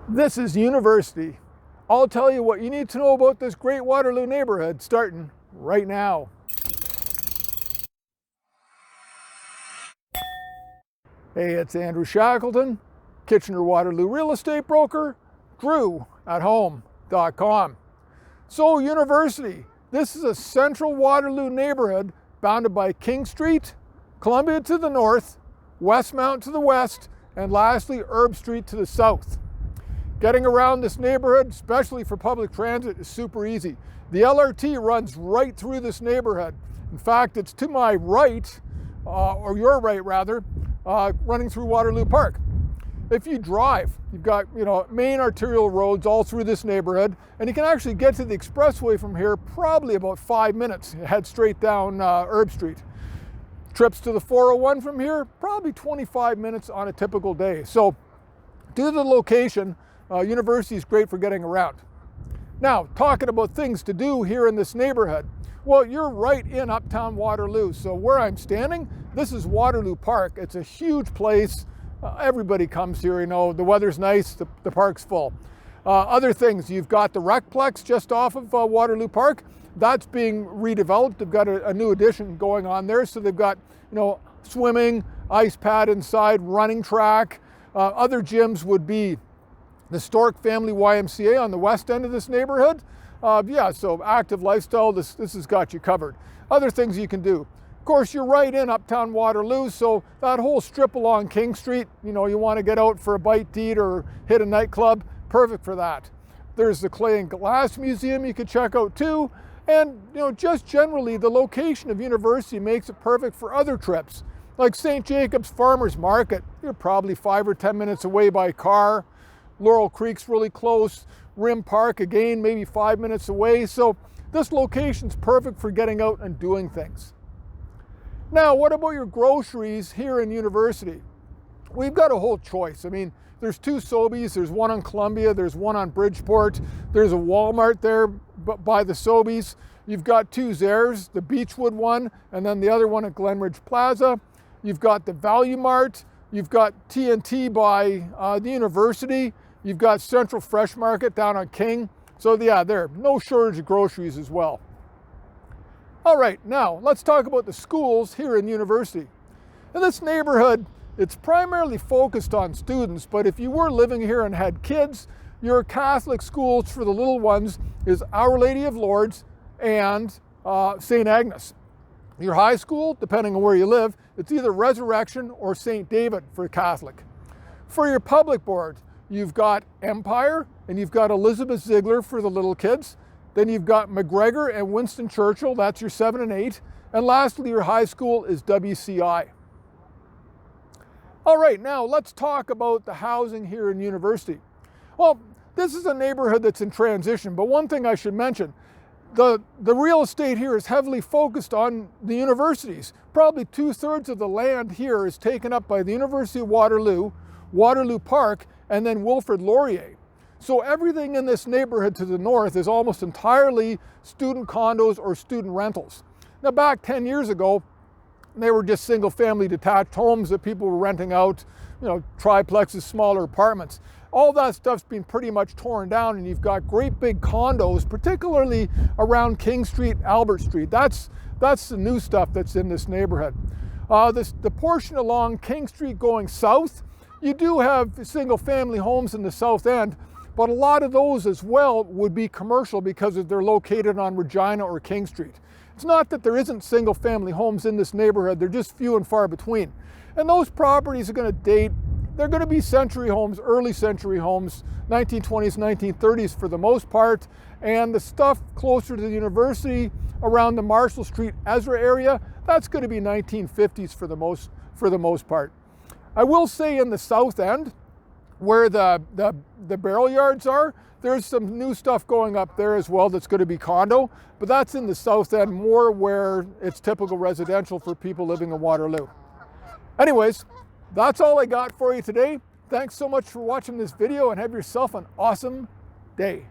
This is University. I'll tell you what you need to know about this great Waterloo neighborhood starting right now. Hey, it's Andrew Shackleton, Kitchener-Waterloo real estate broker, Drew at home.com. So University, this is a central Waterloo neighborhood bounded by King Street, Columbia to the north, Westmount to the west, and lastly Erb Street to the south. Getting around this neighborhood, especially for public transit, is super easy. The LRT runs right through this neighborhood. In fact, it's to my right, or your right rather, running through Waterloo Park. If you drive, you've got main arterial roads all through this neighborhood, and you can actually get to the Expressway from here probably about 5 minutes. You head straight down Erb Street. Trips to the 401 from here, probably 25 minutes on a typical day. So due to the location, University is great for getting around. Now, talking about things to do here in this neighborhood. Well, you're right in uptown Waterloo. So where I'm standing, this is Waterloo Park. It's a huge place. Everybody comes here, the weather's nice, the park's full. Other things, you've got the RecPlex just off of Waterloo Park. That's being redeveloped. They've got a new addition going on there. So they've got, swimming, ice pad inside, running track. Other gyms would be the Stork Family YMCA on the west end of this neighborhood. So active lifestyle, this has got you covered. Other things you can do. Of course, you're right in uptown Waterloo, so that whole strip along King Street, you want to get out for a bite to eat or hit a nightclub, perfect for that. There's the Clay and Glass Museum you could check out too. And, just generally, the location of University makes it perfect for other trips. Like St. Jacob's Farmers Market, you're probably 5 or 10 minutes away by car. Laurel Creek's really close. Rim Park, again, maybe 5 minutes away. So this location's perfect for getting out and doing things. Now, what about your groceries here in University? We've got a whole choice. There's 2 Sobeys. There's one on Columbia. There's one on Bridgeport. There's a Walmart there by the Sobeys. You've got 2 Zehrs, the Beechwood one, and then the other one at Glenridge Plaza. You've got the Value Mart. You've got TNT by the University. You've got Central Fresh Market down on King. So yeah, there, no shortage of groceries as well. All right, now let's talk about the schools here in University. In this neighborhood, it's primarily focused on students, but if you were living here and had kids, your Catholic schools for the little ones is Our Lady of Lourdes and St. Agnes. Your high school, depending on where you live, it's either Resurrection or St. David for Catholic. For your public board, you've got Empire and you've got Elizabeth Ziegler for the little kids. Then you've got McGregor and Winston Churchill, that's your 7 and 8. And lastly, your high school is WCI. All right, now let's talk about the housing here in University. Well, this is a neighborhood that's in transition, but one thing I should mention, the real estate here is heavily focused on the universities. Probably 2/3 of the land here is taken up by the University of Waterloo, Waterloo Park, and then Wilfrid Laurier. So everything in this neighborhood to the north is almost entirely student condos or student rentals. Now back 10 years ago, they were just single family detached homes that people were renting out, triplexes, smaller apartments. All that stuff's been pretty much torn down and you've got great big condos, particularly around King Street, Albert Street. That's the new stuff that's in this neighborhood. The portion along King Street going south, you do have single family homes in the south end, but a lot of those as well would be commercial because they're located on Regina or King Street. It's not that there isn't single family homes in this neighborhood, they're just few and far between. And those properties are going to date, they're going to be century homes, early century homes, 1920s, 1930s for the most part. And the stuff closer to the university around the Marshall Street, Ezra area, that's going to be 1950s for the most part. I will say in the south end, where the barrel yards are, there's some new stuff going up there as well that's going to be condo, but that's in the south end more where it's typical residential for people living in Waterloo. Anyways, that's all I got for you today. Thanks so much for watching this video and have yourself an awesome day.